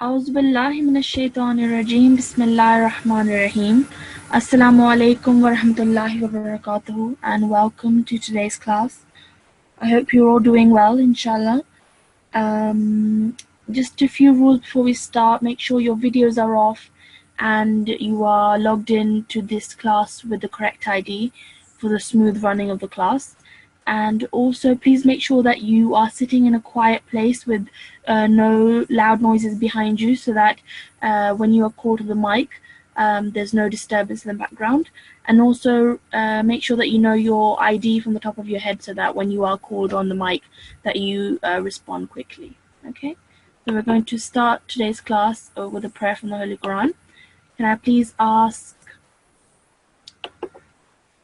أعوذ بالله من الشيطان الرجيم بسم الله الرحمن الرحيم Assalamu alaikum wa rahmatullahi wa barakatuhu and welcome to today's class. I hope you're all doing well, inshallah. Just a few rules before we start. Make sure your videos are off and you are logged in to this class with the correct ID for the smooth running of the class. And also please make sure that you are sitting in a quiet place with no loud noises behind you, so that when you are called to the mic, there's no disturbance in the background. And also make sure that you know your ID from the top of your head, so that when you are called on the mic that you respond quickly. Okay, so we're going to start today's class with a prayer from the Holy Quran. Can I please ask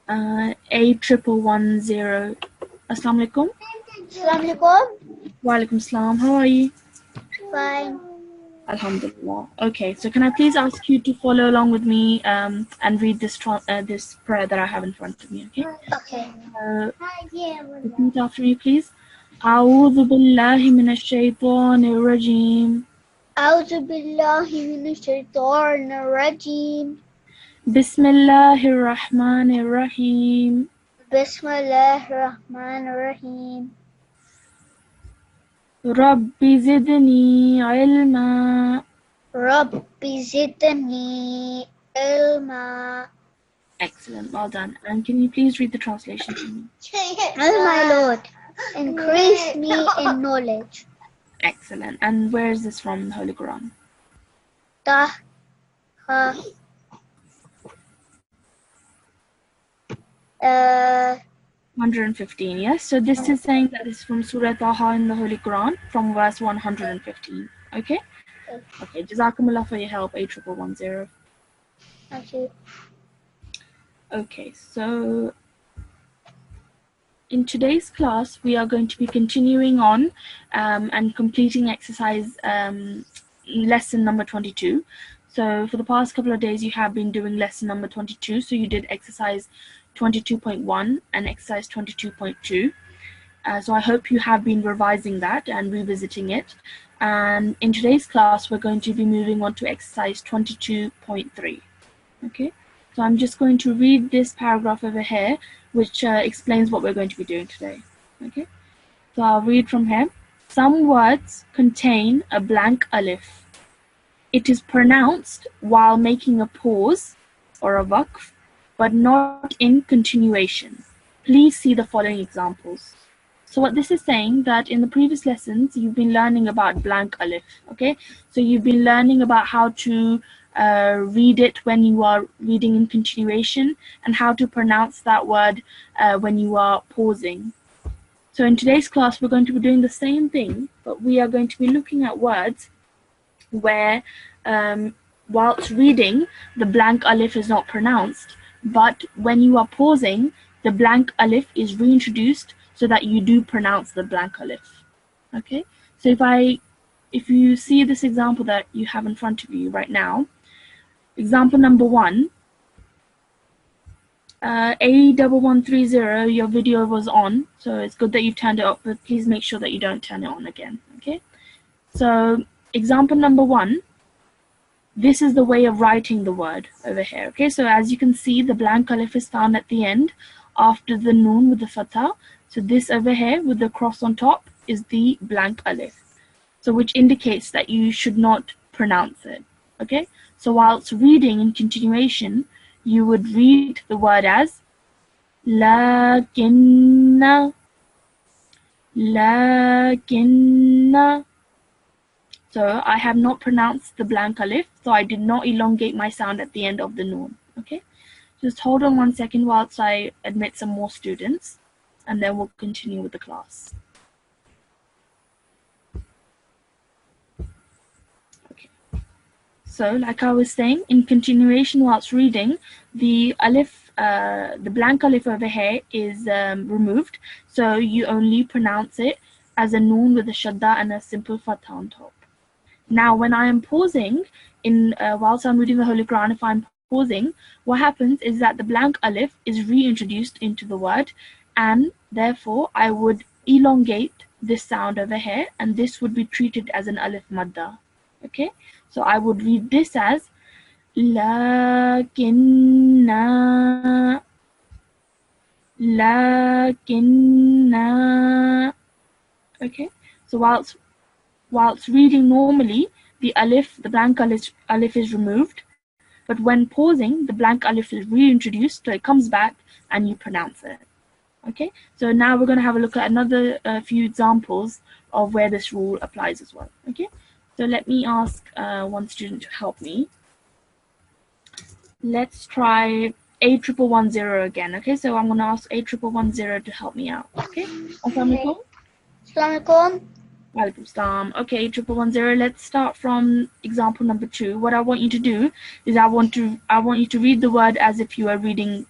A1110. Assalamu alaikum. Assalamu alaikum. Wa alaikum salam. How are you? Fine. Alhamdulillah. Okay, so can I please ask you to follow along with me and read this prayer that I have in front of me, okay? Okay. Repeat after me, please. أعوذ بالله من الشيطان الرجيم أعوذ بالله من الشيطان الرجيم. بسم الله الرحمن الرحيم بسم الله الرحمن الرحيم. رب زدني علما. ربي زدني علما. Excellent, well done. And can you please read the translation to me? Oh my Lord, increase me in knowledge. Excellent. And where is this from, the Holy Quran? Taha 115, yes. So this is saying that it's from Surah Taha in the Holy Quran, from verse 115. Okay? Okay, Jazakumullah for your help, 8110. Thank you. Okay, so in today's class, we are going to be continuing on and completing exercise lesson number 22. So for the past couple of days, you have been doing lesson number 22. So you did exercise 22.1 and exercise 22.2. So I hope you have been revising that and revisiting it. And in today's class, we're going to be moving on to exercise 22.3. Okay, so I'm just going to read this paragraph over here, which explains what we're going to be doing today. Okay, so I'll read from here. Some words contain a blank alif. It is pronounced while making a pause or a waqf, but not in continuation. Please see the following examples. So what this is saying, that in the previous lessons, you've been learning about blank alif, okay? So you've been learning about how to read it when you are reading in continuation, and how to pronounce that word when you are pausing. So in today's class, we're going to be doing the same thing, but we are going to be looking at words where whilst reading, the blank alif is not pronounced, but when you are pausing, the blank alif is reintroduced so that you do pronounce the blank alif. Okay, so if you see this example that you have in front of you right now, example number 1, A1130, your video was on, so it's good that you've turned it off, but please make sure that you don't turn it on again. Okay, so example number 1, this is the way of writing the word over here. Okay, so as you can see, the blank alif is found at the end after the noon with the fatha. So this over here with the cross on top is the blank alif, so which indicates that you should not pronounce it. Okay, so whilst reading in continuation, you would read the word as lakinna, lakinna. So I have not pronounced the blank alif, so I did not elongate my sound at the end of the noon. Okay, just hold on 1 second whilst I admit some more students, and then we'll continue with the class. Okay, so like I was saying, in continuation whilst reading, the alif, the blank alif over here is removed, so you only pronounce it as a noon with a shadda and a simple fatha on top. Now, when I am pausing, whilst I'm reading the Holy Quran, if I'm pausing, what happens is that the blank alif is reintroduced into the word, and therefore I would elongate this sound over here, and this would be treated as an alif madda. Okay, so I would read this as lakinna, lakinna. Okay, so whilst reading normally, the alif, the blank alif is removed, but when pausing, the blank alif is reintroduced, so it comes back and you pronounce it. Okay, so now we're going to have a look at another few examples of where this rule applies as well. Okay, so let me ask one student to help me. Let's try A1110 again. Okay, so I'm going to ask A1110 to help me out. Okay, Assalamualaikum. Assalamualaikum. Walaikum salam. Okay, 1110. Let's start from example number 2. What I want you to do is I want you to read the word as if you are reading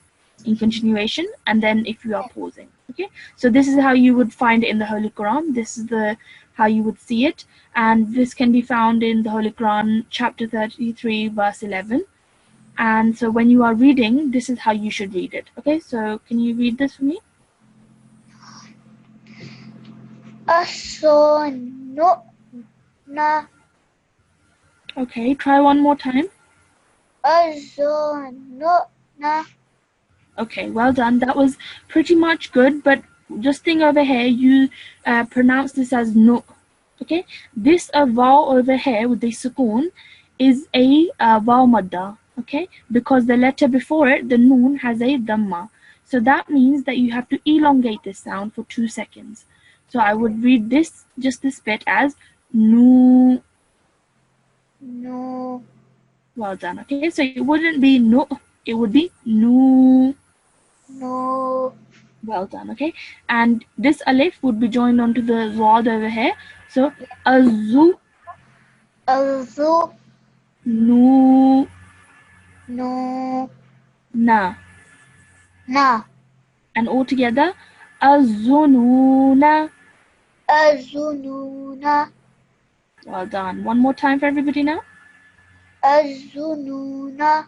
in continuation, and then if you are pausing. Okay, so this is how you would find it in the Holy Quran. This is the how you would see it, and this can be found in the Holy Quran, chapter 33, verse 11. And so when you are reading, this is how you should read it. Okay, so can you read this for me? Asonuna. Okay, try one more time. Asonuna. Okay, well done. That was pretty much good, but just think over here, you pronounce this as no. Okay, this vowel over here with the sukoon is a vowel madda. Okay, because the letter before it, the noon, has a dhamma. So that means that you have to elongate this sound for 2 seconds. So I would read this, just this bit, as no. No. Well done. Okay, so it wouldn't be no, it would be no. No. Well done. Okay, and this alif would be joined onto the rod over here. So azu, Azu. nu, No. na, Na. and all together azununa. Azununa. Well done. One more time for everybody now. Azununa.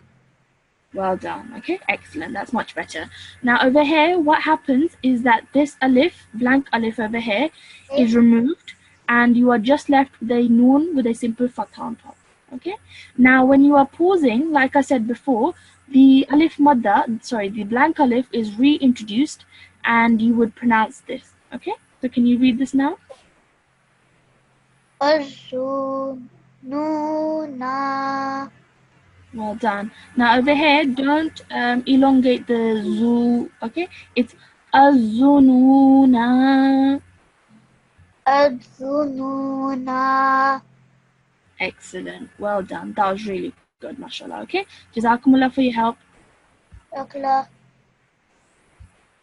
Well done. Okay, excellent. That's much better. Now over here, what happens is that this alif, blank alif over here, is removed, and you are just left with a noon with a simple fatha on top. Okay. Now when you are pausing, like I said before, the alif madda, sorry, the blank alif is reintroduced, and you would pronounce this. Okay. So can you read this now? Azununa. Well done. Now over here, don't elongate the zu. Okay, it's azununa. Azununa. Excellent. Well done. That was really good, mashallah. Okay, jazakumullah for your help. Akla.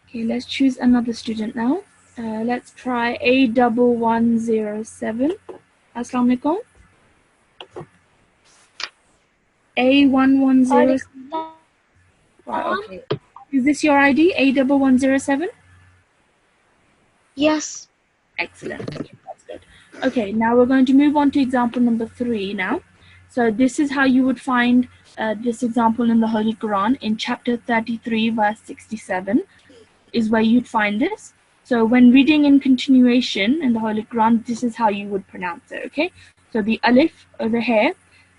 Okay, let's choose another student now. Let's try A1107. Assalamu alaikum. A1107. Right, okay. Is this your ID? A1107? Yes. Excellent. Okay, that's good. Okay, now we're going to move on to example number 3 now. So this is how you would find this example in the Holy Quran in chapter 33, verse 67 is where you'd find this. So when reading in continuation in the Holy Quran, this is how you would pronounce it, okay? So the alif over here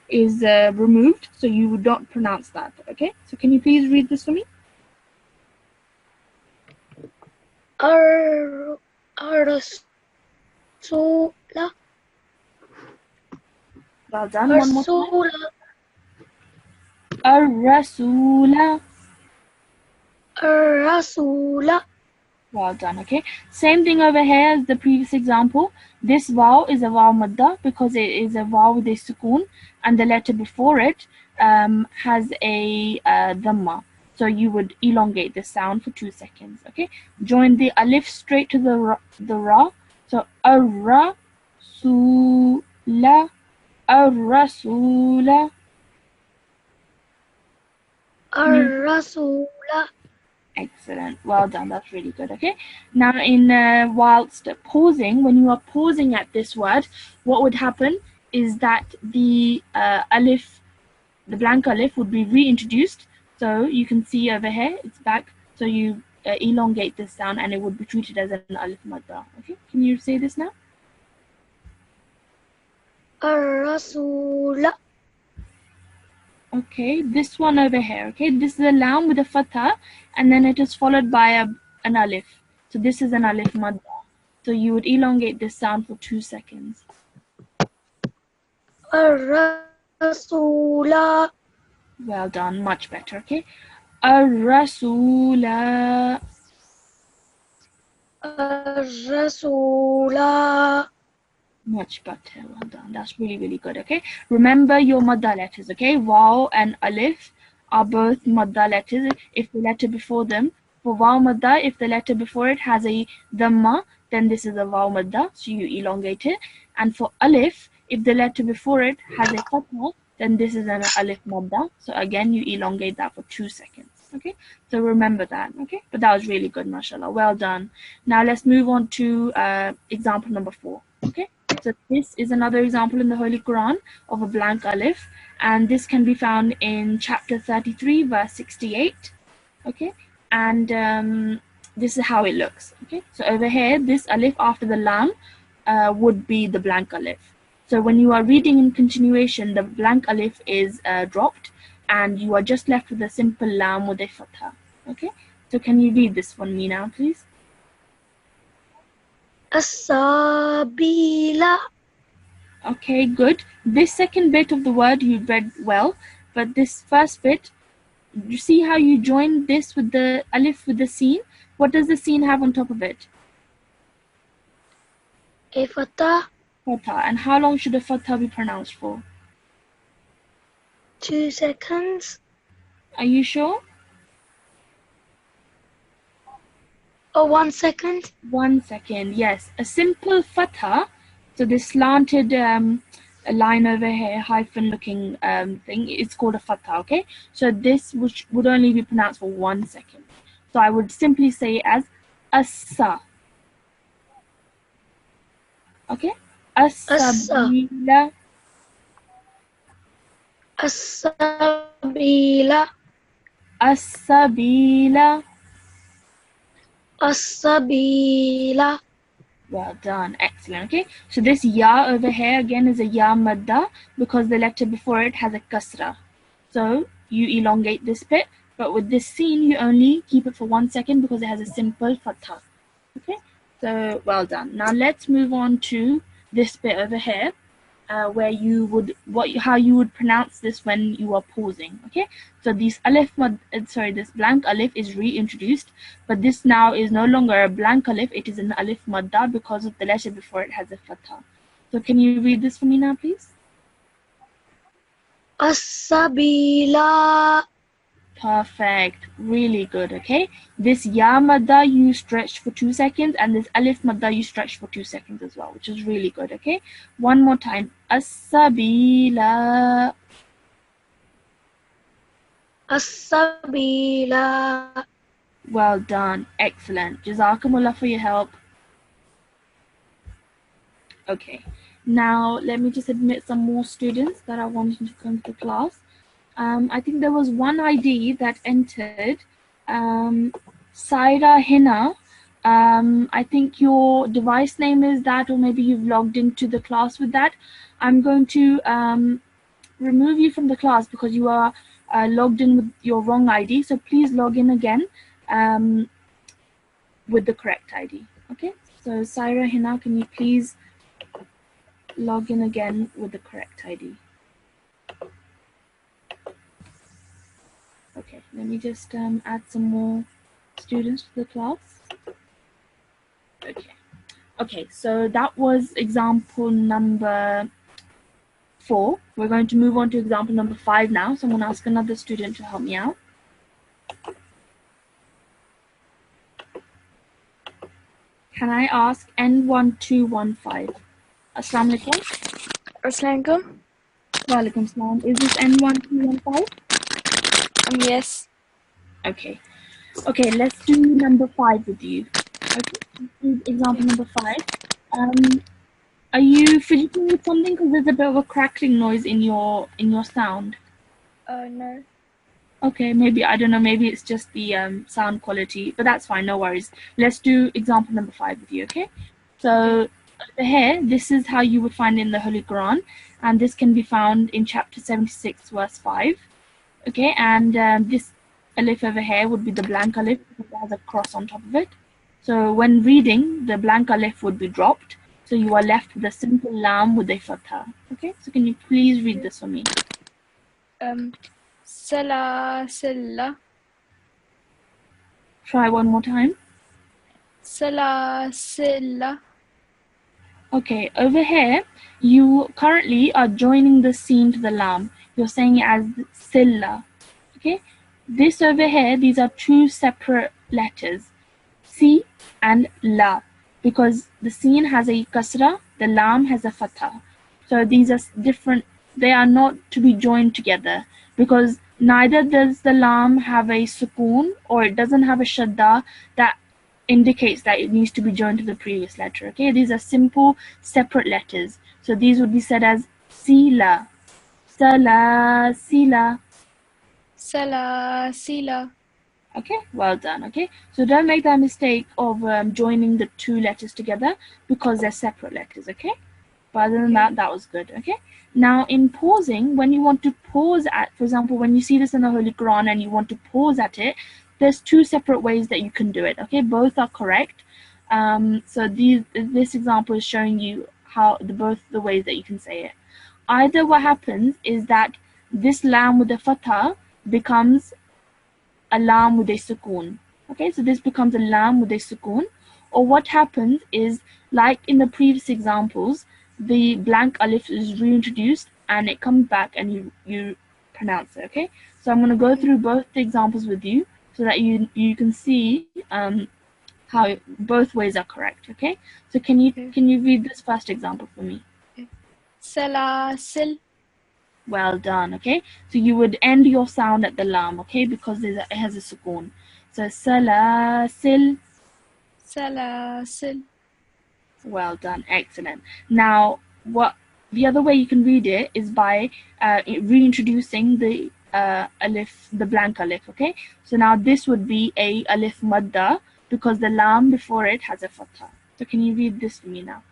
is removed, so you would not pronounce that, okay? So can you please read this for me? Rasula. Well done. One more time. Rasula. Ar-Rasula. Rasula. Well done, okay? Same thing over here as the previous example. This vowel is a vowel madda because it is a vowel with a sukoon, and the letter before it has a dhamma. So you would elongate the sound for 2 seconds, okay? Join the alif straight to the ra. So ar-rasula, ar-rasula. Rasula. Excellent. Well done. That's really good. Okay. Now, in whilst pausing, when you are pausing at this word, what would happen is that the alif, the blank alif, would be reintroduced. So you can see over here, it's back. So you elongate this sound, and it would be treated as an alif madda. Okay. Can you say this now? الرسول Okay, this one over here. Okay, this is a lam with a fatha, and then it is followed by an alif. So this is an alif madda. So you would elongate this sound for 2 seconds. الرسول Well done, much better. Okay, ar-rasula. الرسول Much better. Well done. That's really, really good. Okay. Remember your madda letters. Okay. Waw and alif are both madda letters. If the letter before them, for waw madda, if the letter before it has a dhamma, then this is a waw madda. So you elongate it. And for alif, if the letter before it has a fatha, then this is an alif madda. So again, you elongate that for 2 seconds. Okay. So remember that. Okay. But that was really good, mashallah. Well done. Now let's move on to example number 4. Okay. So this is another example in the Holy Quran of a blank alif, and this can be found in chapter 33, verse 68. Okay, and this is how it looks. Okay, so over here, this alif after the lam would be the blank alif. So when you are reading in continuation, the blank alif is dropped, and you are just left with a simple lam with a fatha. Okay, so can you read this for me now, please? السبيل Okay, good. This second bit of the word you read well, but this first bit, you see how you join this with the alif with the sin? What does the sin have on top of it? A fatha Fatha. And how long should a fatha be pronounced for? 2 seconds Are you sure? or 1 second 1 second, yes. A simple fatha, so this slanted line over here, hyphen looking thing, it's called a fatha, okay? So this would only be pronounced for 1 second. So I would simply say it as assa. Okay? As-sabila. السبيل As-sabila. السبيل Well done, excellent. Okay, so this ya over here again is a ya madda because the letter before it has a kasra. So you elongate this bit, but with this sin you only keep it for 1 second because it has a simple fatha. Okay, so well done. Now let's move on to this bit over here. Where you would how you would pronounce this when you are pausing. Okay, so this this blank alif is reintroduced, but this now is no longer a blank alif, it is an alif madda because of the letter before it has a fatha. So can you read this for me now, please? السبيل Perfect, really good. Okay, this ya madda you stretched for 2 seconds, and this alif madda you stretched for 2 seconds as well, which is really good. Okay, one more time. As-sabila. السبيل Well done, excellent. Jazakumullah for your help. Okay, now let me just admit some more students that are wanting to come to the class. I think there was one ID that entered, Saira Hina. I think your device name is that, or maybe you've logged into the class with that. I'm going to remove you from the class because you are logged in with your wrong ID. So please log in again with the correct ID. Okay, so Saira Hina, can you please log in again with the correct ID? Okay, let me just add some more students to the class. Okay, so that was example number 4. We're going to move on to example number 5 now. So I'm going to ask another student to help me out. Can I ask N1215? Assalamu alaikum. Assalamualaikum. Walaikum salam. Is this N1215? Yes. Okay. Okay, let's do number 5 with you. Okay, let's do example number 5. Are you fidgeting with something? Because there's a bit of a crackling noise in your sound. No. Okay, maybe, I don't know, maybe it's just the sound quality, but that's fine, no worries. Let's do example number 5 with you, okay? So over here, this is how you would find in the Holy Quran, and this can be found in chapter 76, verse 5. Okay, and this alif over here would be the blank alif because it has a cross on top of it. So when reading, the blank alif would be dropped. So you are left with a simple lam with a fatha. Okay, so can you please read this for me? Salasilla. Try one more time. Salasilla. Okay, over here, you currently are joining the sin to the lam. You're saying it as silla. Okay, this over here, these are two separate letters, si and la, because the sin has a kasra, the lam has a fatha. So these are different, they are not to be joined together because neither does the lam have a sukoon or it doesn't have a shadda that indicates that it needs to be joined to the previous letter. Okay, these are simple separate letters. So these would be said as sila, sala, sila. Salasila. Okay, well done. Okay, so don't make that mistake of joining the two letters together because they're separate letters. Okay, but other than that, that was good. Okay, now in pausing, when you want to pause at, for example, when you see this in the Holy Quran and you want to pause at it, there's two separate ways that you can do it. Okay, both are correct. So this example is showing you how both the ways that you can say it. Either what happens is that this lam with the fatha becomes a lam with a sukoon. Okay, so this becomes a lam with a sukoon. Or what happens is, like in the previous examples, the blank alif is reintroduced and it comes back and you pronounce it. Okay, so I'm going to go through both the examples with you so that you can see how both ways are correct. Okay, so can you read this first example for me? Salasil. Well done. Okay, so you would end your sound at the lam, okay, because it has a sukoon. So salasil. Salasil. Well done, excellent. Now, what the other way you can read it is by reintroducing the alif, the blank alif. Okay, so now this would be a alif madda because the lam before it has a fatha. So can you read this for me now?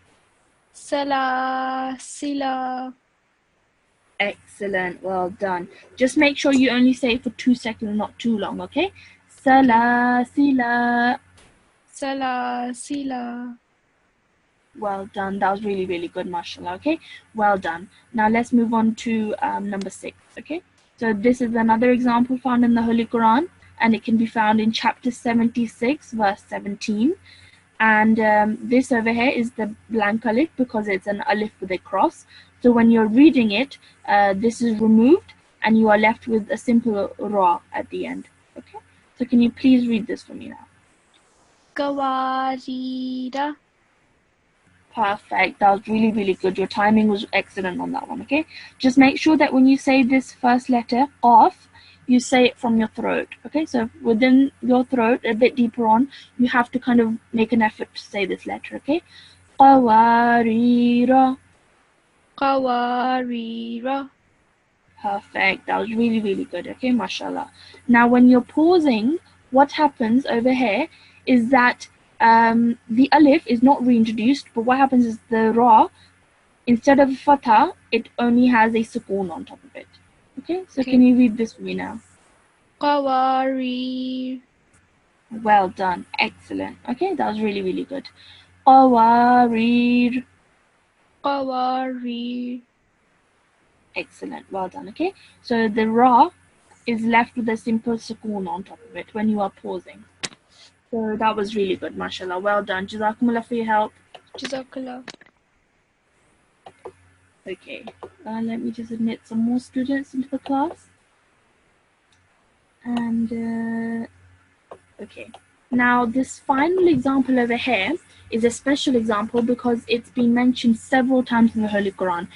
Salasila. Excellent, well done. Just make sure you only say it for 2 seconds, not too long, okay? Salasila. Salasila. Well done. That was really, really good, mashallah. Okay, well done. Now let's move on to number 6. Okay, so this is another example found in the Holy Quran, and it can be found in chapter 76, verse 17. And this over here is the blank alif because it's an alif with a cross. So when you're reading it, this is removed and you are left with a simple ra at the end. Okay, so can you please read this for me now? Gawarida. Perfect. That was really, really good. Your timing was excellent on that one. Okay, just make sure that when you say this first letter off, you say it from your throat. Okay, so within your throat, a bit deeper on, you have to kind of make an effort to say this letter. Okay, qawarira. Qawarira. Perfect. That was really, really good. Okay, mashallah. Now, when you're pausing, what happens over here is that the alif is not reintroduced, but what happens is the ra, instead of fatha, it only has a sukoon on top of it. Okay, so can you read this for me now? Qawari. Well done. Excellent. Okay, that was really, really good. Qawarir. Qawari. Excellent. Well done. Okay, so the ra is left with a simple sukoon on top of it when you are pausing. So that was really good, mashallah. Well done. Jazakumullah for your help. Jazakallah. Okay, let me just admit some more students into the class. And okay, now this final example over here is a special example because it's been mentioned several times in the Holy Quran.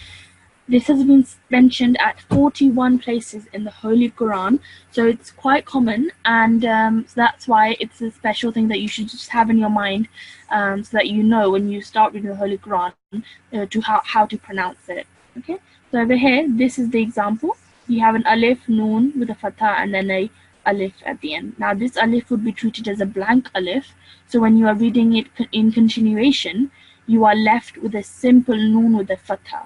This has been mentioned at 41 places in the Holy Quran, so it's quite common, and so that's why it's a special thing that you should just have in your mind, so that you know when you start reading the Holy Quran to how to pronounce it. Okay, so over here, this is the example. You have an alif, noon with a fatha, and then a alif at the end. Now this alif would be treated as a blank alif, so when you are reading it in continuation, you are left with a simple noon with a fatha.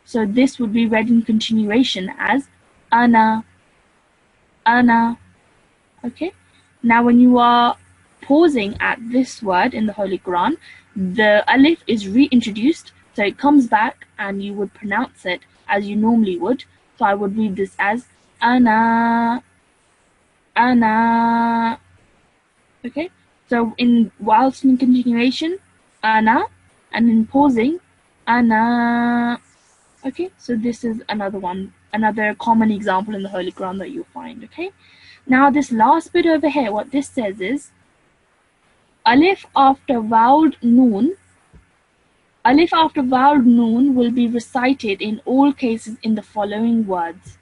So this would be read in continuation as ana, ana. Okay. Now when you are pausing at this word in the Holy Quran, the alif is reintroduced, so it comes back and you would pronounce it as you normally would. So I would read this as ana, ana. Okay. So whilst in continuation, ana, and in pausing, ana. Okay. So this is another one, another common example in the Holy Quran that you'll find. Okay. Now this last bit over here, what this says is alif after voweled noon. Alif after voweled noon will be recited in all cases in the following words.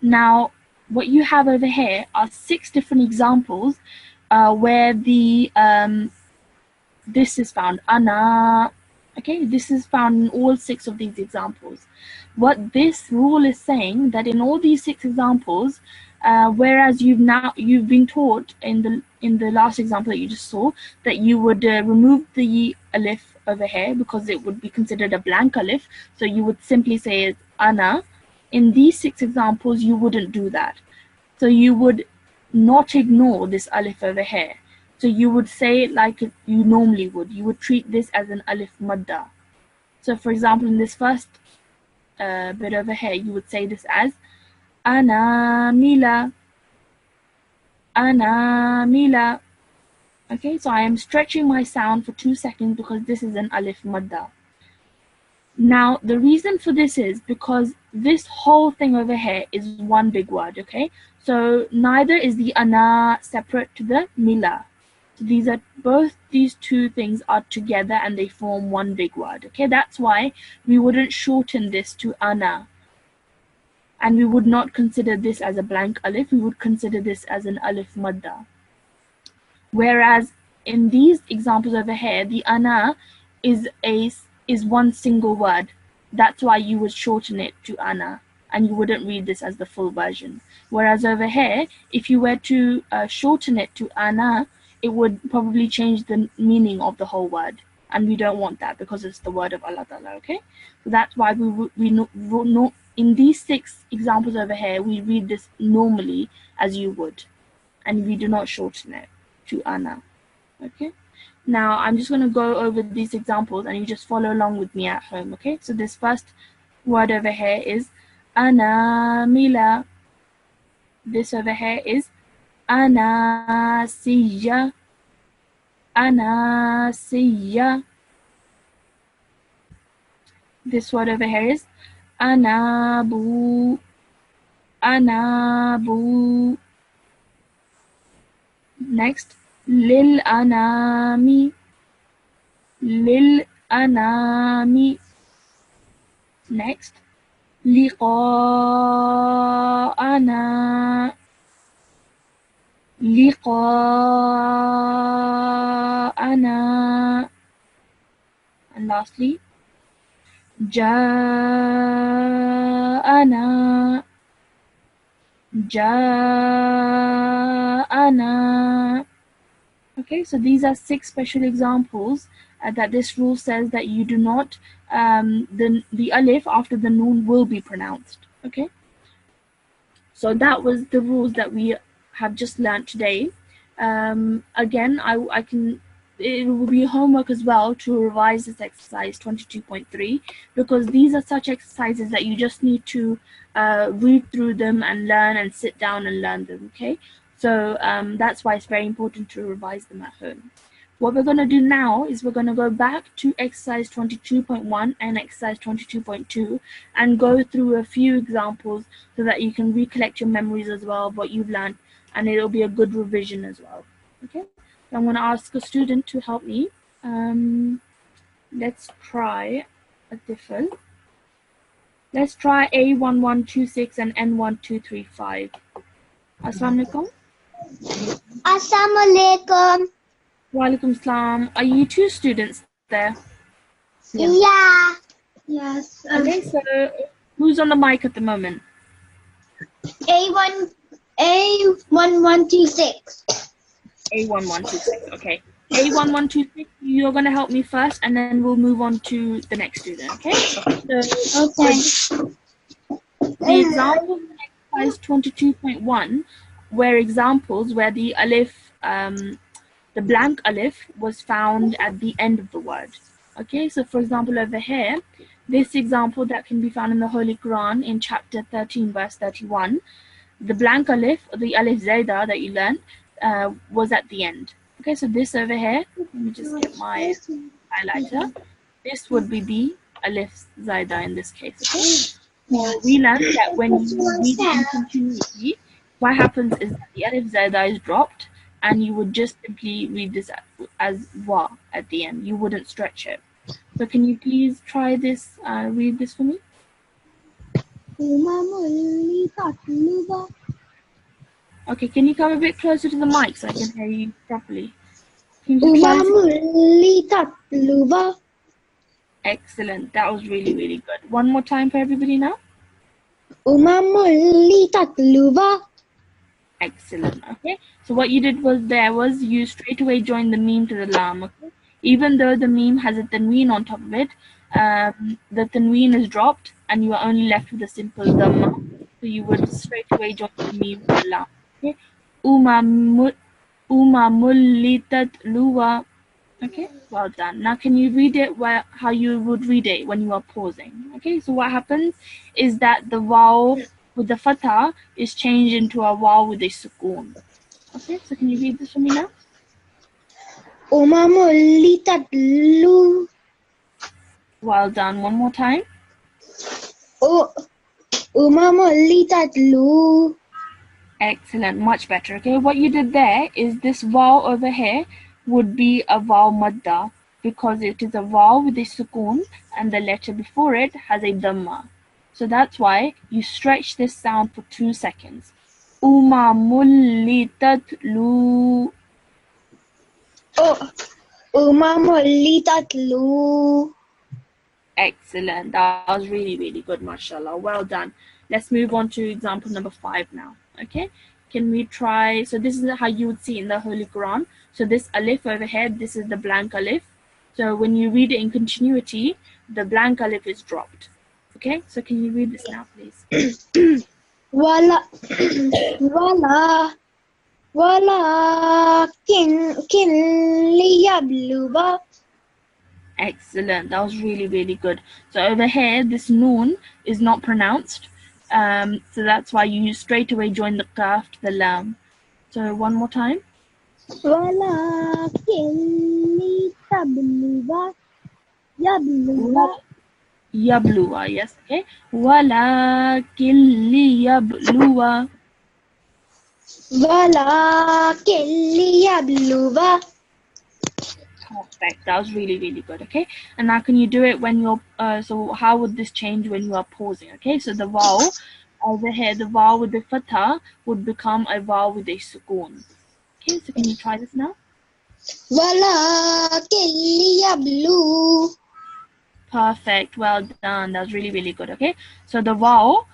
Now, what you have over here are 6 different examples where this is found. Ana. Okay, this is found in all 6 of these examples. What this rule is saying that in all these 6 examples, whereas you've been taught in the last example that you just saw that you would remove the alif over here because it would be considered a blank alif, so you would simply say ana. In these 6 examples, you wouldn't do that. So you would not ignore this alif over here. So you would say it like you normally would. You would treat this as an alif madda. So for example, in this first bit over here, you would say this as ana mila, ana mila. Okay, so I am stretching my sound for 2 seconds because this is an alif madda. Now, the reason for this is because this whole thing over here is one big word, okay? So neither is the ana separate to the mila. So these two things are together and they form one big word, okay? That's why we wouldn't shorten this to ana. And we would not consider this as a blank alif, we would consider this as an alif madda. Whereas in these examples over here, the ana is one single word. That's why you would shorten it to ana, and you wouldn't read this as the full version. Whereas over here, if you were to shorten it to ana, it would probably change the meaning of the whole word, and we don't want that because it's the word of Allah Ta'ala, okay? So that's why we know in these 6 examples over here, we read this normally as you would, and we do not shorten it to ana, okay? Now, I'm just going to go over these examples and you just follow along with me at home, okay? So this first word over here is ana mila. This over here is ana siya, ana siya. This word over here is ana bu, ana bu. Next, lil anami, lil anami. Next, liqa'ana, liqa'ana. And lastly, ja'ana, ja'ana. Okay, so these are 6 special examples that this rule says that you do not, the alif after the noon will be pronounced. Okay, so that was the rules that we have just learned today. Again, it will be homework as well to revise this exercise 22.3 because these are such exercises that you just need to read through them and learn and sit down and learn them, okay? So that's why it's very important to revise them at home. What we're going to do now is we're going to go back to exercise 22.1 and exercise 22.2 and go through a few examples so that you can recollect your memories as well of what you've learned, and it'll be a good revision as well. Okay, so I'm going to ask a student to help me. Let's try a different. Let's try A1126 and N1235. Assalamu alaikum. Assalamu alaikum. Walaikum salam. Are you 2 students there? Yeah. Yes. Okay, so who's on the mic at the moment? A1126. A1126. Okay. A1126, you're going to help me first, and then we'll move on to the next student, okay? So Okay. the examples in exercise 22.1 were examples where the alif, the blank alif was found at the end of the word. Okay, so for example over here, this example that can be found in the Holy Quran in chapter 13 verse 31, the blank alif, the alif zayda that you learned, was at the end. Okay, so this over here, let me just get my highlighter. This would be the alif zayda in this case, okay? So we learned that when you read it in continuity, what happens is that the alif zayda is dropped, and you would just simply read this as wa at the end. You wouldn't stretch it. So can you please try this, read this for me? Okay, can you come a bit closer to the mic so I can hear you properly? Can you try this? Excellent. That was really, really good. One more time for everybody now. Excellent. Okay. So what you did was you straight away joined the meme to the lam. Okay. Even though the meme has a tanween on top of it, the tanween is dropped and you are only left with a simple dhamma. So you would straight away join the meme to the lam. Okay. Umamullitat luwa. Okay, well done. Now can you read it how you would read it when you are pausing? Okay, so what happens is that the vowel with the fatha is changed into a vowel with a sukoon. Okay, so can you read this for me now? Well done. One more time. Excellent, much better. Okay, what you did there is this vowel over here would be a vowel madda because it is a vowel with a sukoon and the letter before it has a dhamma. So that's why you stretch this sound for 2 seconds. Umamullitatlu. Excellent. That was really, really good, mashallah. Well done. Let's move on to example number 5 now. Okay, can we try? So this is how you would see in the Holy Quran. So this alif over here, this is the blank alif. So when you read it in continuity, the blank alif is dropped. Okay, so can you read this now, please? Excellent. That was really, really good. So over here, this noon is not pronounced. So that's why you straight away join the kaf to the lam. So one more time. Yabluwa, yes, okay. Walakin liyabluwa. Perfect. That was really, really good. Okay, and now can you do it when you're so how would this change when you are pausing? Okay, so the vowel over here, the vowel with the fatha would become a vowel with a sukoon. Okay, so can you try this now? Perfect. Well done. That's really, really good. Okay, so the vowel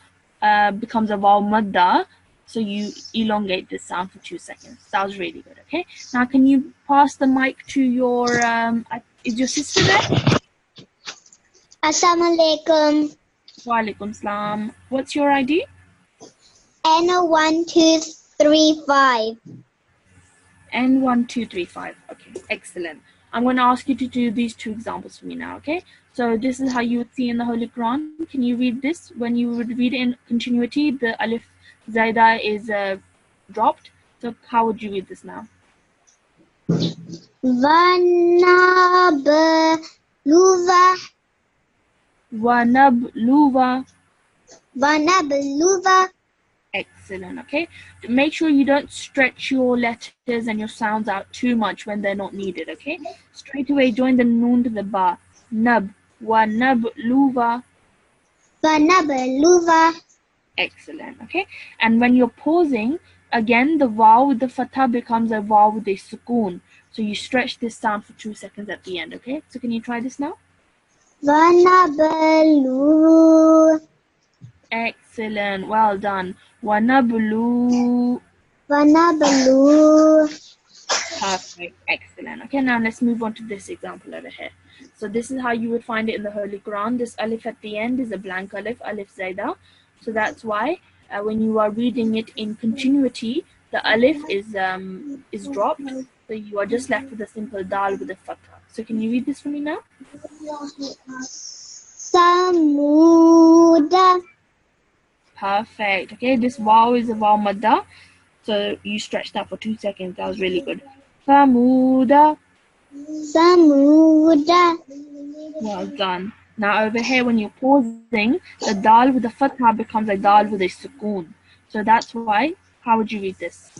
becomes a vowel madda. So you elongate this sound for 2 seconds. That was really good. Okay. Now can you pass the mic to your is your sister there? Assalamualaikum. Walaikum salam. What's your ID? N1235. N1235. Okay, excellent. I'm going to ask you to do these 2 examples for me now, okay? So this is how you would see in the Holy Quran. Can you read this? When you would read it in continuity, the alif zaida is dropped. So how would you read this now? Wanabluwa. Excellent, okay? Make sure you don't stretch your letters and your sounds out too much when they're not needed, okay? Straight away join the noon to the ba. Nab. Wanabluwa. Excellent, okay? And when you're pausing, again, the vowel with the fatha becomes a vowel with a sukoon. So you stretch this sound for 2 seconds at the end, okay? So can you try this now? Excellent, well done. Wanablu. Perfect, excellent. Okay, now let's move on to this example over here. So this is how you would find it in the Holy Quran. This alif at the end is a blank alif, alif zaida. So that's why when you are reading it in continuity, the alif is dropped. So you are just left with a simple dal with a fatha. So can you read this for me now? Samuda. Perfect. Okay, this waw is a waw madda. So you stretch that for 2 seconds. That was really good. Samuda. Samuda. Well done. Now over here, when you're pausing, the dal with the fatha becomes a dal with a sukoon. So that's why. How would you read this?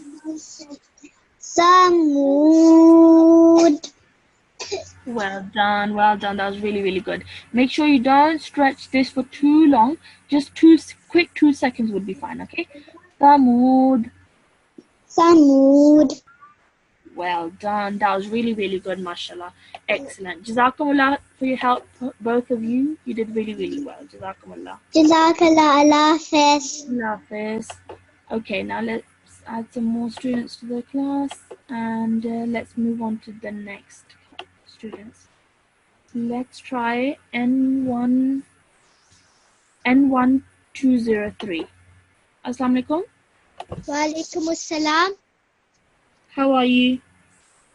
Samud. Well done, well done. That was really, really good. Make sure you don't stretch this for too long. Just quick 2 seconds would be fine, okay? Samud. Samud. Well done. That was really, really good, mashallah. Excellent. Jazakumullah for your help, both of you. You did really, really well. Jazakumullah. Jazakallah Allah Hafiz. Allah Hafiz. Okay, now let's add some more students to the class and let's move on to the next students. Let's try N1203. Assalamu alaikum. Wa alaikum assalam. How are you?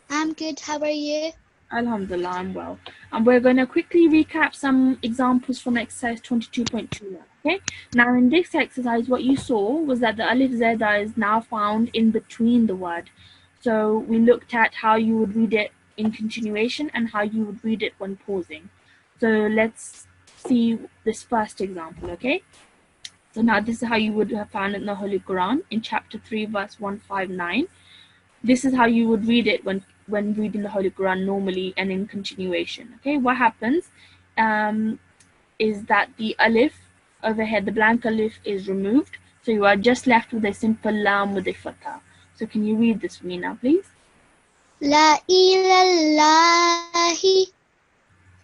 I'm good. How are you? Alhamdulillah, I'm well. And we're going to quickly recap some examples from exercise 22.2. Okay. Now in this exercise, what you saw was that the alif zada is now found in between the word. So we looked at how you would read it in continuation and how you would read it when pausing. So let's see this first example. Okay. So now this is how you would have found it in the Holy Quran in chapter 3, verse 159. This is how you would read it when reading the Holy Quran normally and in continuation. Okay, what happens is that the alif over here, the blank alif, is removed. So you are just left with a simple lam with a fatha. So can you read this for me now, please? La ilallahi.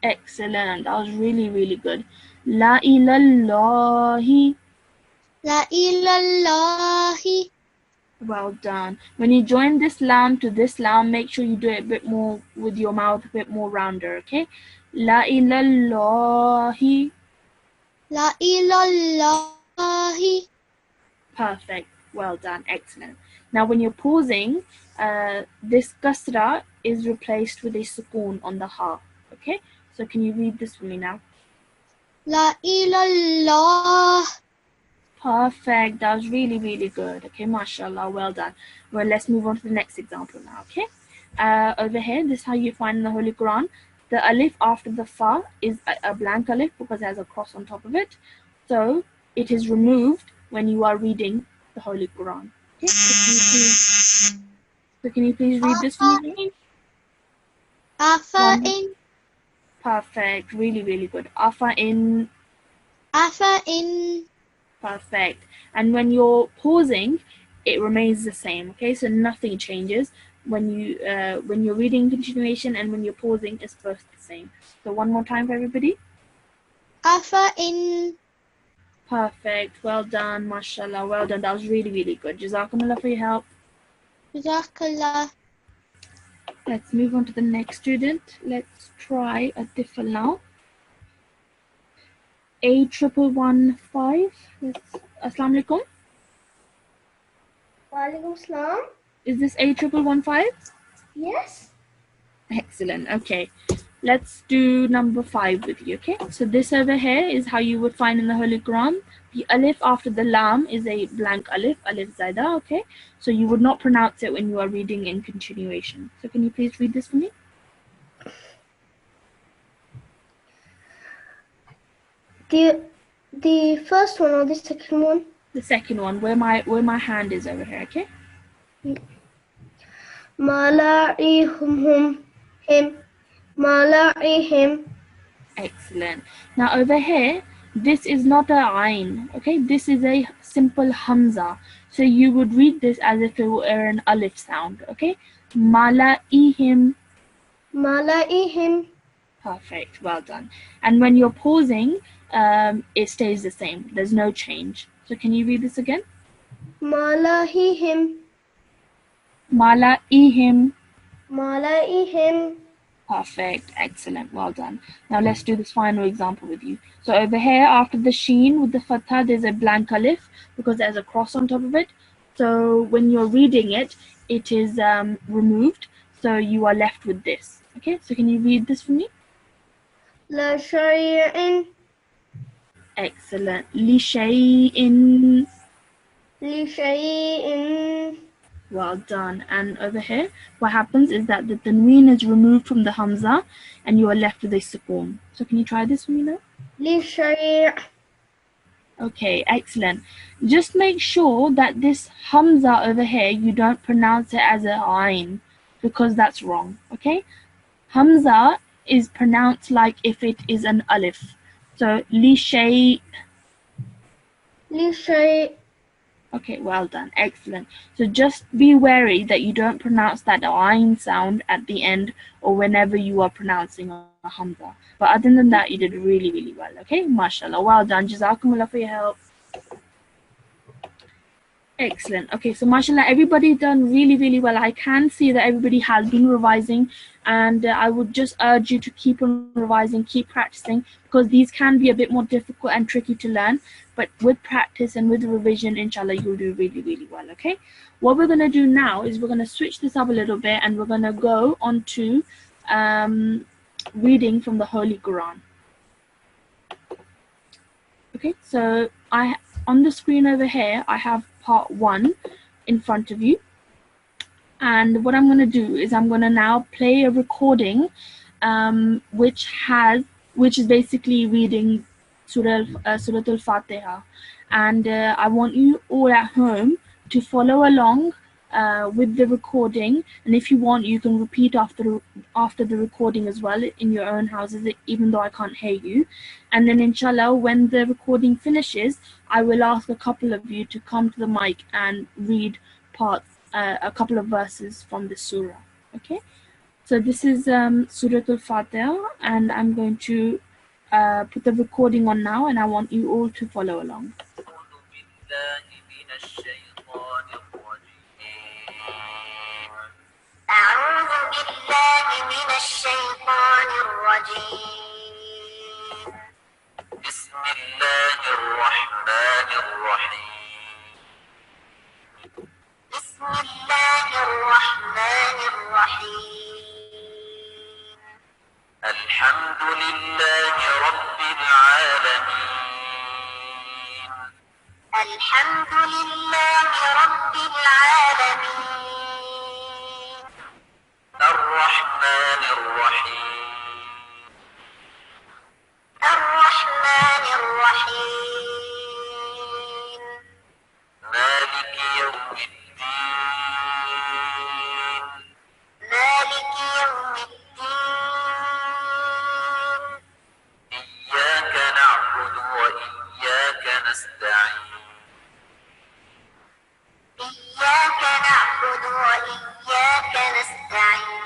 Excellent. That was really, really good. La ilallahi. La ilallahi. Well done. When you join this lam to this lam, make sure you do it a bit more with your mouth, a bit more rounder, okay? La ilallahi. La ilallahi. Perfect. Well done. Excellent. Now when you're pausing, this kasra is replaced with a sukoon on the ha, okay? So can you read this for me now? La ilallah. Perfect. That was really, really good. Okay, mashallah. Well done. Well, let's move on to the next example now, okay? Over here, this is how you find in the Holy Quran. The alif after the fa is a blank alif because it has a cross on top of it. So it is removed when you are reading the Holy Quran. Okay? So can you please read this for me? Afa in. Perfect. Really, really good. Afa in. Afa in. Perfect. And when you're pausing, it remains the same. Okay, so nothing changes when you're reading continuation and when you're pausing, it's both the same. So one more time for everybody. Afa in. Perfect. Well done, mashallah. Well done. That was really, really good. Jazakumullah for your help. Jazakallah. Let's move on to the next student. Let's try Atfal now. A1115. Assalamu alaikum. Walaikum salam. Is this A1115? Yes. Excellent. Okay. Let's do number 5 with you, okay? So this over here is how you would find in the Holy Quran. The alif after the lam is a blank alif, alif zaida, okay? So you would not pronounce it when you are reading in continuation. So can you please read this for me? The first one or the second one? The second one, where my hand is over here, okay? Mala'ihum him. Mala'ihim. Excellent. Now over here, this is not a ayn, okay? This is a simple hamza. So you would read this as if it were an alif sound, okay? Mala'ihim. Mala'ihim. Perfect. Well done. And when you're pausing, it stays the same. There's no change. So can you read this again? Mala'ihim. Mala'ihim. ملائهم. Perfect, excellent, well done. Now let's do this final example with you. So over here, after the sheen with the fatha, there's a blank alif because there's a cross on top of it. So when you're reading it, it is removed. So you are left with this. Okay, so can you read this for me? لا شيء Excellent. Li shay'in. لشيء. Well done. And over here, what happens is that the tanween is removed from the hamza and you are left with a sukoon. So can you try this for me now? لشيء. Okay, excellent. Just make sure that this hamza over here, you don't pronounce it as a ayn because that's wrong. Okay? Hamza is pronounced like if it is an alif. So li shay. لشيء. Okay, well done. Excellent. So just be wary that you don't pronounce that ayn sound at the end or whenever you are pronouncing a hamza. But other than that, you did really, really well. Okay, mashallah. Well done. Jazakumullah for your help. Excellent. Okay, so mashallah, everybody done really, really well. I can see that everybody has been revising, and I would just urge you to keep on revising, keep practicing, because these can be a bit more difficult and tricky to learn. But with practice and with revision, inshallah, you'll do really, really well. Okay, what we're going to do now is we're going to switch this up a little bit, and we're going to go on to reading from the Holy Quran. Okay, so on the screen over here, I have part 1 in front of you, and what I'm going to do is I'm going to now play a recording which is basically reading Surah Al-Fatiha, and I want you all at home to follow along with the recording, and if you want you can repeat after the recording as well in your own houses, even though I can't hear you. And then inshallah, when the recording finishes, I will ask a couple of you to come to the mic and read a couple of verses from the surah. Okay, so this is Surah Al-Fatiha, and I'm going to put the recording on now, and I want you all to follow along. أعوذ بالله من الشيطان الرجيم. بسم الله الرحمن الرحيم. بسم الله الرحمن الرحيم. الحمد لله رب العالمين. الحمد لله رب العالمين. الرحمن الرحيم. الرحمن الرحيم. مالك يوم الدين. مالك يوم الدين. إياك نعبد وإياك نستعين. إياك نعبد وإياك نستعين.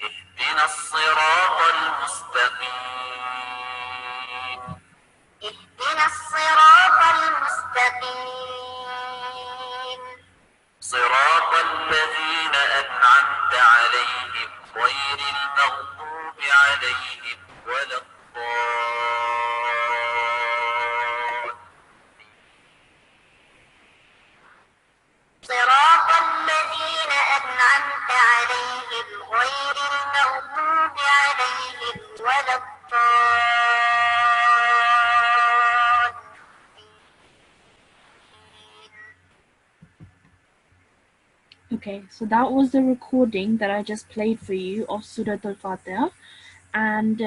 اهدنا الصراط المستقيم. اهدنا الصراط المستقيم. صراط الذين أنعمت عليهم غير المغضوب عليهم ولا الضالين. صراط الذين أنعمت عليهم غير المغضوب عليهم ولا الضالين. Okay, so that was the recording that I just played for you of Surah Al-Fatiha, and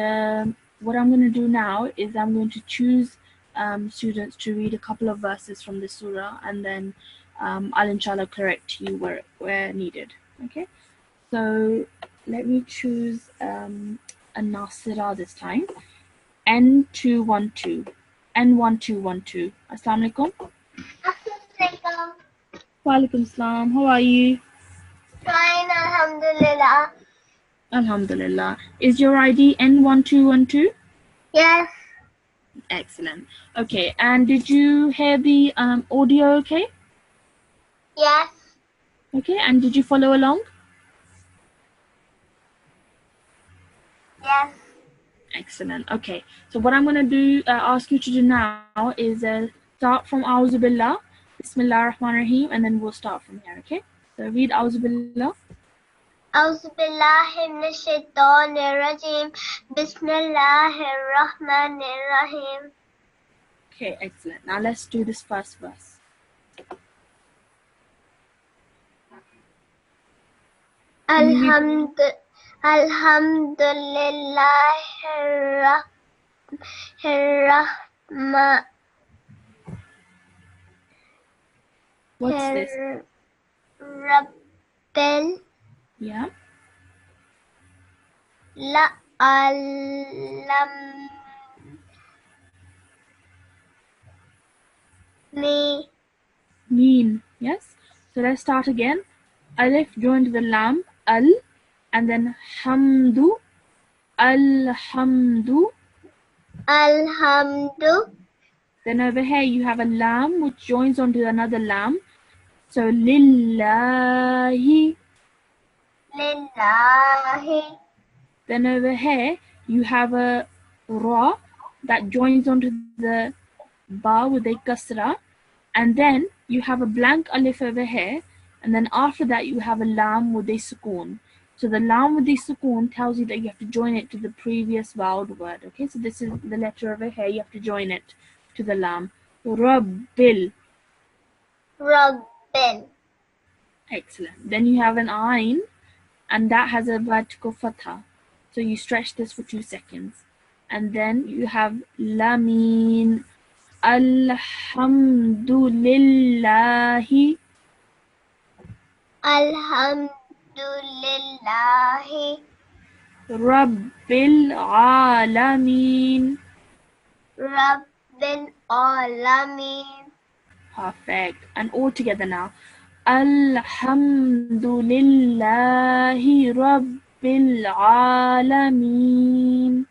what I'm going to do now is I'm going to choose students to read a couple of verses from the surah, and then I'll inshallah correct you where needed. Okay, so let me choose a Nasirat this time. N212. N1212. Assalamu alaikum. Assalamualaikum. Walaikum salam. How are you? Fine, alhamdulillah. Alhamdulillah. Is your ID N1212? Yes. Excellent. Okay, and did you hear the audio okay? Yes. Okay, and did you follow along? Yes. Excellent. Okay, so what I'm going to do, ask you to do now is start from A'udhu Billah, Bismillah Rahman Rahim, and then we'll start from here, okay? So read A'udhu Billah. أعوذ بالله من الشيطان الرجيم بسم الله الرحمن الرحيم Okay, excellent. Now let's do this first verse. Can you read? الحمد لله الرحمن What's this? رب Yeah. Meen. Yes. So let's start again. Alif joined the lam, al, and then hamdu, alhamdu. Alhamdu Then over here you have a lam which joins onto another lam. So lillahi. Lillahi Then over here you have a ra that joins onto the ba with a kasra, and then you have a blank alif over here, and then after that you have a lam with a sukoon. So the lam with the sukoon tells you that you have to join it to the previous voweled word. Okay, so this is the letter over here, you have to join it to the lam. Rabbil. Rabbil Excellent. Then you have an ayn, and that has a vertical fatha. So you stretch this for 2 seconds. And then you have lameen. Alhamdulillahi. Alhamdulillahi Rabbil Alameen. Rabbil Alameen Perfect. And all together now. Alhamdulillahi Rabbil Alameen.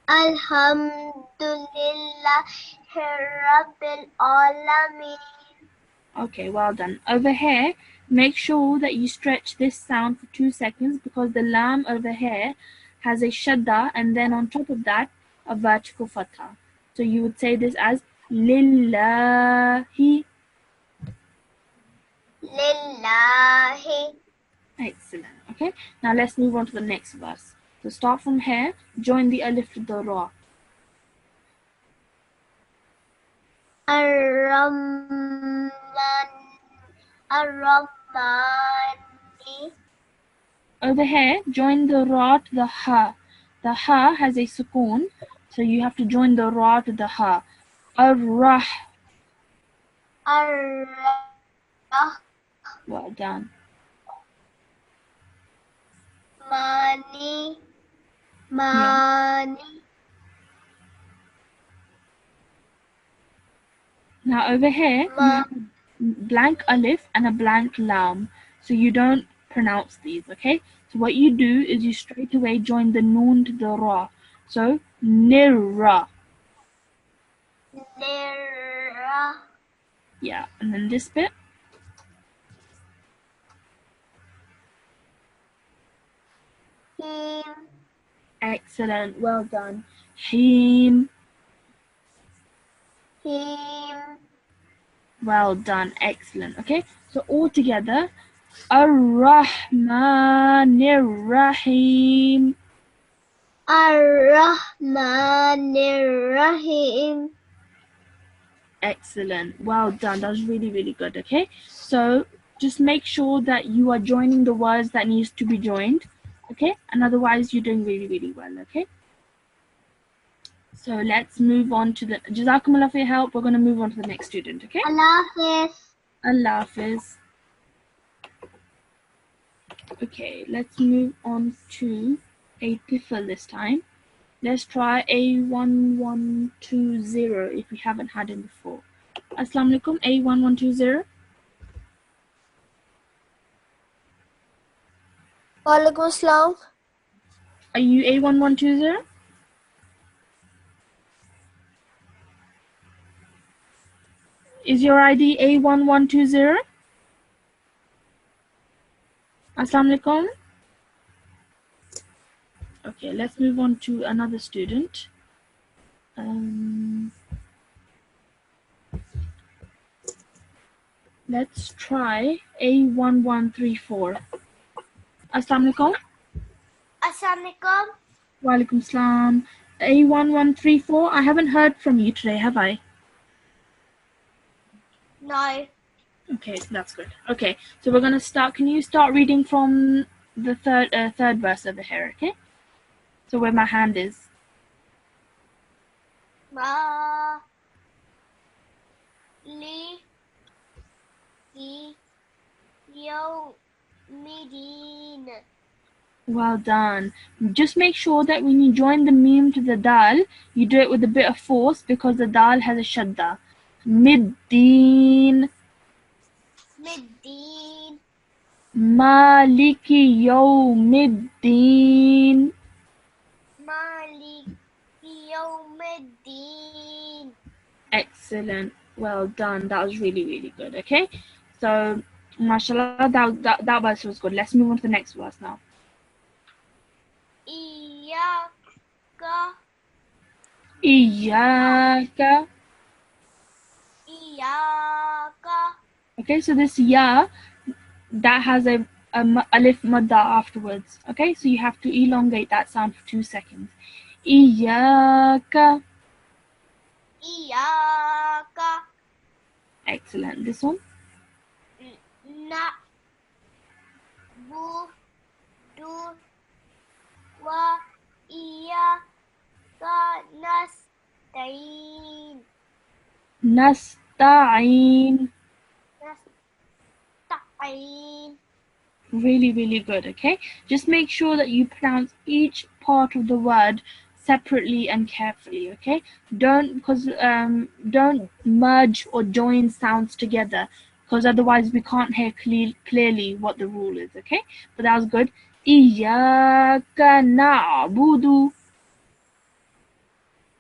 Alhamdulillahi Rabbil Alameen. Okay, well done. Over here, make sure that you stretch this sound for 2 seconds because the lam over here has a shadda and then on top of that, a vertical fatha. So you would say this as lillahi. Lillahi Excellent. Okay, now let's move on to the next verse. So start from here, join the alif to the ra. Ar-Rahman Ar-Rahmani Over here, join the ra to the ha. The ha has a sukoon, so you have to join the ra to the ha. Ar-rah. Well done. Mani Now over here, you have a blank alif and a blank lam, so you don't pronounce these, okay? So what you do is you straight away join the noon to the ra. So nirra. Nira Yeah, and then this bit. Him Excellent, well done. Him. Well done, excellent. Okay, so all together, Ar-Rahmanir Rahim. Ar-Rahmanir Rahim. Excellent, well done. That was really, really good. Okay, so just make sure that you are joining the words that needs to be joined. Okay, and otherwise you're doing really, really well. Okay, so let's move on to the Jazakumullah for your help. We're going to move on to the next student. Okay, Allah Hafiz. Allah Hafiz. Okay, let's move on to Atfal this time. Let's try A1120 if we haven't had him before. Assalamu alaikum, A1120. Walaikum Assalam. Are you A1120? Is your ID A1120? Assalamu alaikum. Okay, let's move on to another student. Let's try A1134. Assalamu alaikum. Assalamualaikum. Walaikum salam. A1134. I haven't heard from you today, have I? No. Okay, that's good. Okay, so we're gonna start. Can you start reading from the third verse over here? Okay. So where my hand is. Ma li yawmidin. Well done. Just make sure that when you join the meme to the dal, you do it with a bit of force because the dal has a shadda. Middin. Middin. Maliki yawmiddin. Malik yawmiddin. Excellent. Well done. That was really, really good. Okay. So, mashallah, that verse was good. Let's move on to the next verse now. Iyaka. Iyaka. Iyaka. Okay, so this ya, that has a alif madda afterwards. Okay, so you have to elongate that sound for 2 seconds. Iyaka. Iyaka. Excellent. This one. Na'budu wa iyyaka nasta'in. Nasta'in. Nasta'in. Really, really good. Okay, just make sure that you pronounce each part of the word separately and carefully. Okay, don't merge or join sounds together, because otherwise we can't hear clearly what the rule is. Okay, but that was good. Iyyaka na'budu.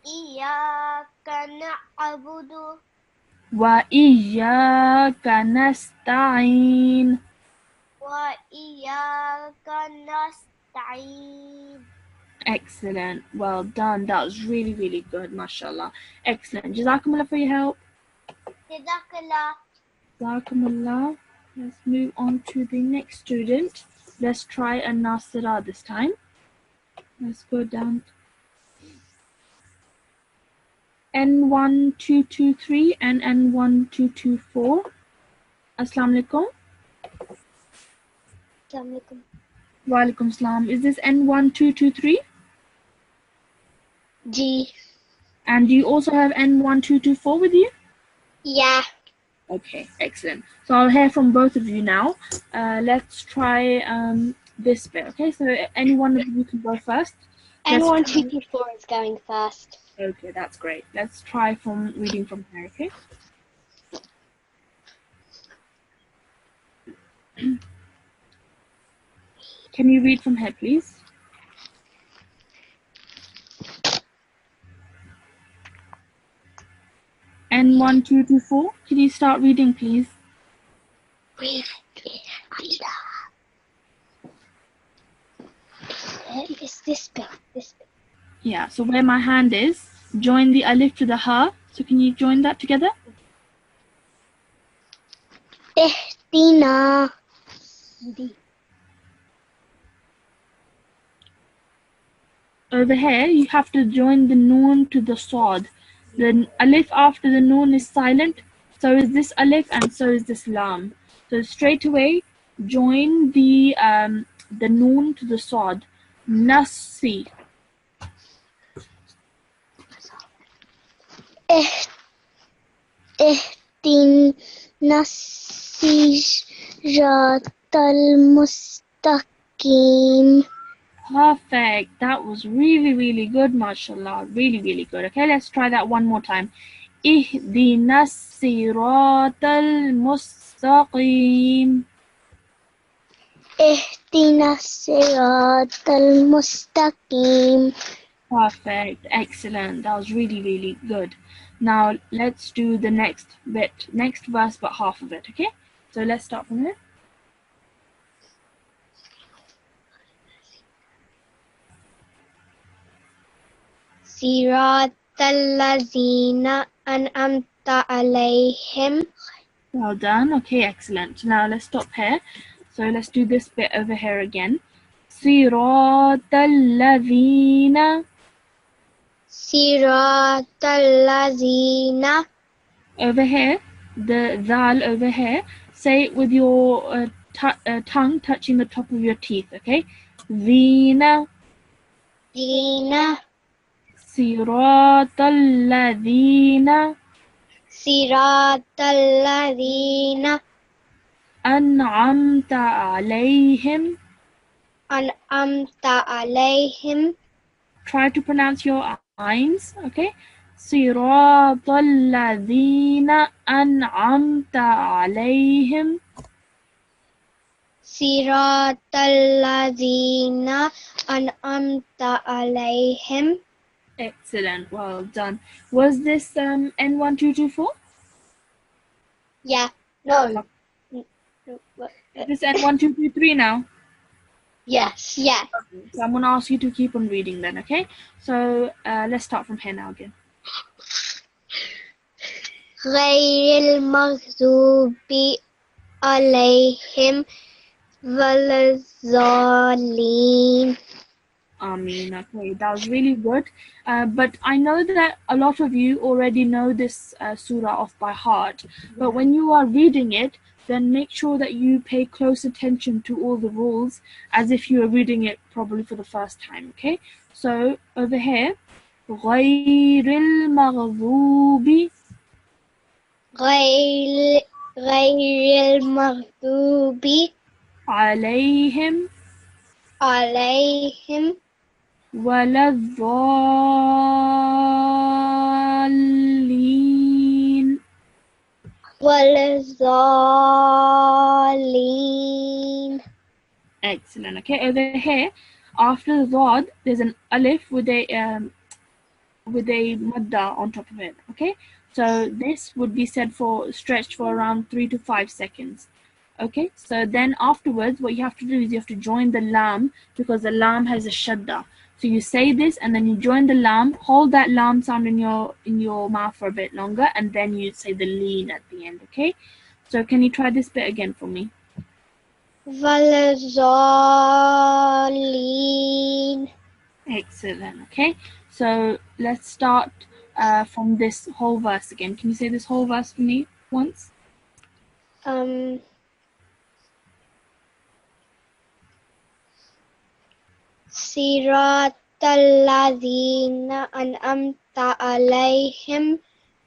Iyyaka na'budu Wa iyyaka nasta'in. wa iyyaka nasta'in. Excellent. Well done. That was really, really good. MashaAllah. Excellent. Jazakumullah for your help. Jazakallah. Jazakumullah. Let's move on to the next student. Let's try a Nasirat this time. Let's go down. N1223 and N1224. Assalamu alaikum. Assalamualaikum. Wa alaikum salam. Is this N1223? G. And do you also have N1224 with you? Yeah. Okay, excellent. So I'll hear from both of you now. Let's try this bit. Okay, so any one of you can go first. N1224 is going first. Okay, that's great. Let's try from reading from here. Okay. Can you read from here, please? N1224. Can you start reading, please? Read it. It's this bit. This bit. Yeah. So where my hand is, join the alif to the ha. So can you join that together? Ihtina. D. Over here, you have to join the noon to the sad. The alif after the noon is silent, so is this alif and so is this lam. So straight away, join the noon to the sad. Nasi. Ihtina siratal mustaqim. Perfect. That was really, really good, mashallah. Really, really good. Okay, let's try that one more time. Ihdina siratal mustaqim. Ihtina siratal mustaqim. Perfect. Excellent. That was really, really good. Now let's do the next bit, next verse, but half of it. Okay. So let's start from here. صراط الذين أنعمت عليهم. Well done. Okay, excellent. Now let's stop here. So let's do this bit over here again. صراط الذين. صراط الذين. Over here, the dhal over here, say it with your tongue touching the top of your teeth, okay? Dhina. دين. صراط الذين صراط الذين أنعمت عليهم. أنعمت عليهم. Try to pronounce your eyes, okay? صراط الذين أنعمت عليهم. صراط الذين أنعمت عليهم. Excellent, well done. Was this N1224? Yeah. No. Is this N1223 now? Yes. Yes. So I'm going to ask you to keep on reading then, okay? So let's start from here now again. غير المغضوب عليهم ولا الضالين. Ameen. Okay, that was really good. But I know that a lot of you already know this surah off by heart. But when you are reading it, then make sure that you pay close attention to all the rules as if you are reading it probably for the first time. Okay? So over here, غير المغضوب غير المغضوب عليهم عليهم ولا الضالين. ولا الضالين. Excellent. Okay, over here, after the dad, there's an alif with a madda on top of it. Okay, so this would be said for stretched for around 3 to 5 seconds. Okay, so then afterwards, what you have to do is you have to join the lam because the lam has a shadda. So you say this and then you join the lam, hold that lam sound in your mouth for a bit longer, and then you say the leen at the end. Okay, so can you try this bit again for me? ولا الضالين. Excellent. Okay, so let's start from this whole verse again. Can you say this whole verse for me once? صراط الذين أنعمت عليهم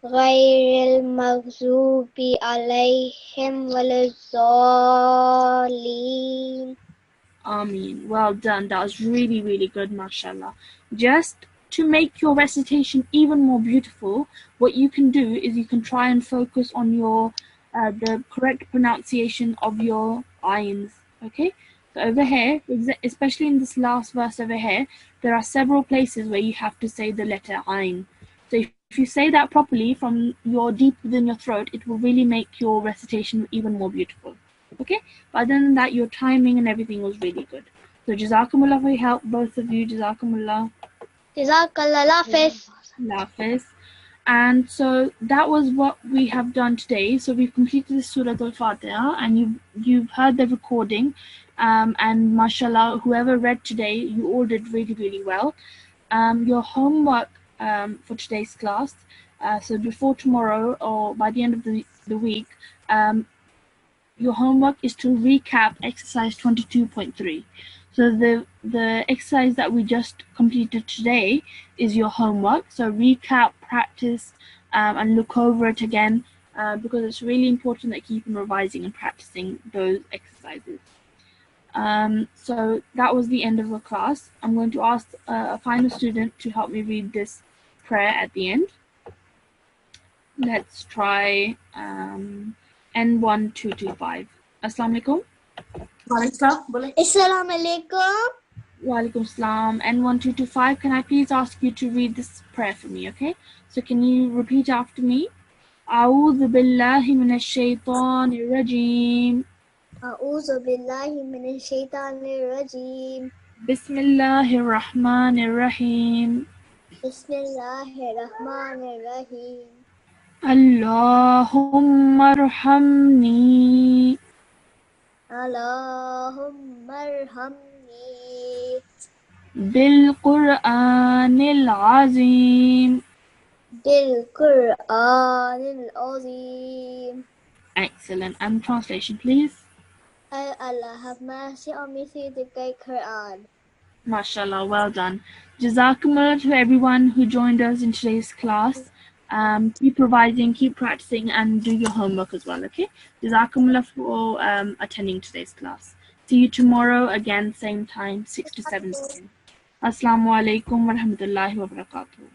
غير المغضوب عليهم ولا الضالين. Ameen. Well done. That was really, really good, mashallah. Just to make your recitation even more beautiful, what you can do is you can try and focus on your the correct pronunciation of your ayns. Okay? So over here, especially in this last verse over here, there are several places where you have to say the letter ayn. So if you say that properly from your deep within your throat, it will really make your recitation even more beautiful. Okay, but other than that, your timing and everything was really good. So Jazakumullah for your help, both of you. Jazakumullah. Jazakallah Hafiz. Hafiz. And so that was what we have done today. So we've completed the Surah Al-Fatiha, and you've heard the recording. And mashallah, whoever read today, you all did really, really well. Your homework for today's class, so before tomorrow or by the end of the week, your homework is to recap exercise 22.3. So the exercise that we just completed today is your homework. So recap, practice, and look over it again because it's really important that you keep on revising and practicing those exercises. So that was the end of the class. I'm going to ask a final student to help me read this prayer at the end. Let's try N1225. Assalamu alaikum. Assalamu alaikum. Wa alaikum salam. N1225, can I please ask you to read this prayer for me, okay? So can you repeat after me? A'udhu billahi minash shaitanir rajim. أعوذ بالله من الشيطان الرجيم. Bismillahir rahmanir rahim. Bismillahirrahmanirrahim. Allahumma arhamni Allahumma arhamni bil Qur'anil Azim. bil Qur'anil Azim. Excellent. And translation, please. O Allah, have mercy on me through the great Quran. MashaAllah, well done. Jazakumullah to everyone who joined us in today's class. Keep revising, keep practicing, and do your homework as well, okay? Jazakumullah for attending today's class. See you tomorrow, again, same time, 6 to 7 p.m. Assalamu alaikum wa rahmatullahi wa barakatuh.